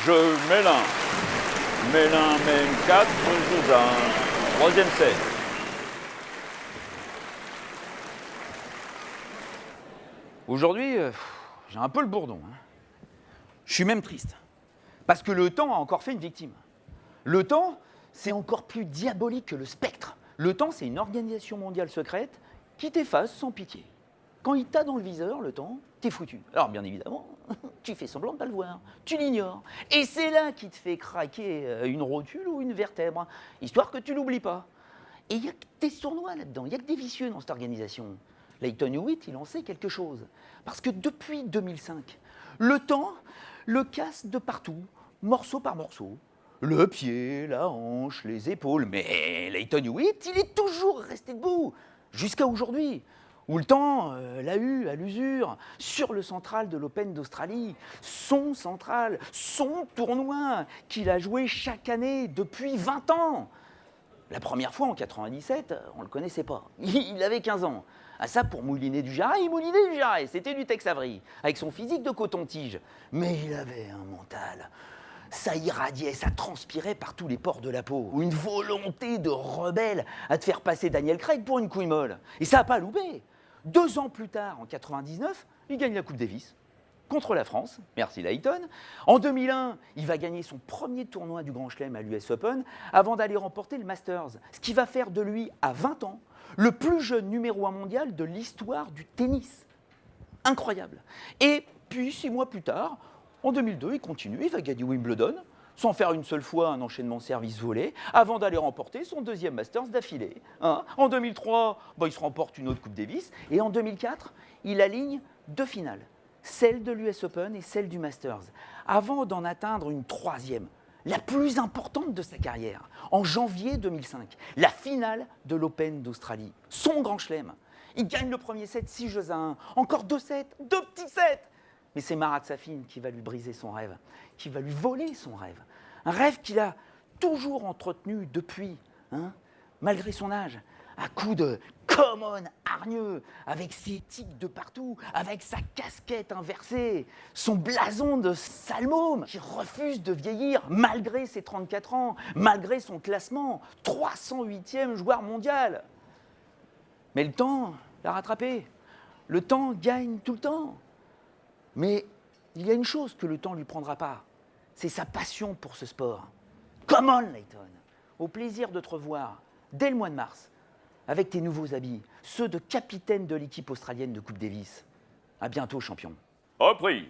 Je Mélin. Mélin mène 4 jeux à 1. Troisième set. Aujourd'hui, j'ai un peu le bourdon. Je suis même triste. Parce que le temps a encore fait une victime. Le temps, c'est encore plus diabolique que le spectre. Le temps, c'est une organisation mondiale secrète qui t'efface sans pitié. Quand il t'a dans le viseur, le temps, t'es foutu. Alors bien évidemment, tu fais semblant de ne pas le voir, tu l'ignores. Et c'est là qu'il te fait craquer une rotule ou une vertèbre, histoire que tu l'oublies pas. Et il n'y a que des sournois là-dedans, il n'y a que des vicieux dans cette organisation. Lleyton Hewitt, il en sait quelque chose. Parce que depuis 2005, le temps le casse de partout, morceau par morceau. Le pied, la hanche, les épaules. Mais Lleyton Hewitt, il est toujours resté debout, jusqu'à aujourd'hui. Où le temps l'a eu à l'usure, sur le central de l'Open d'Australie, son central, son tournoi qu'il a joué chaque année depuis 20 ans. La première fois en 97, on ne le connaissait pas. Il avait 15 ans. À ça, pour mouliner du jarret, il moulinait du jarret. C'était du Tex Avery, avec son physique de coton-tige. Mais il avait un mental. Ça irradiait, ça transpirait par tous les pores de la peau. Une volonté de rebelle à te faire passer Daniel Craig pour une couille molle. Et ça n'a pas loupé. 2 ans plus tard, en 99, il gagne la Coupe Davis contre la France, merci Lleyton. En 2001, il va gagner son premier tournoi du Grand Chelem à l'US Open avant d'aller remporter le Masters, ce qui va faire de lui, à 20 ans, le plus jeune numéro 1 mondial de l'histoire du tennis. Incroyable. Et puis, 6 mois plus tard, en 2002, il continue, il va gagner Wimbledon, sans faire une seule fois un enchaînement service-volé, avant d'aller remporter son deuxième Masters d'affilée. En 2003, il se remporte une autre Coupe Davis, et en 2004, il aligne 2 finales, celle de l'US Open et celle du Masters, avant d'en atteindre une troisième, la plus importante de sa carrière, en janvier 2005, la finale de l'Open d'Australie, son grand chelem. Il gagne le premier set 6 jeux à 1, encore 2 sets, 2 petits sets. Mais c'est Marat Safin qui va lui briser son rêve, qui va lui voler son rêve. Un rêve qu'il a toujours entretenu depuis, malgré son âge, à coups de common hargneux, avec ses tics de partout, avec sa casquette inversée, son blason de sale môme, qui refuse de vieillir malgré ses 34 ans, malgré son classement, 308e joueur mondial. Mais le temps l'a rattrapé. Le temps gagne tout le temps. Mais il y a une chose que le temps ne lui prendra pas, c'est sa passion pour ce sport. Come on, Lleyton. Au plaisir de te revoir dès le mois de mars, avec tes nouveaux habits, ceux de capitaine de l'équipe australienne de Coupe Davis. À bientôt, champion. Reprise.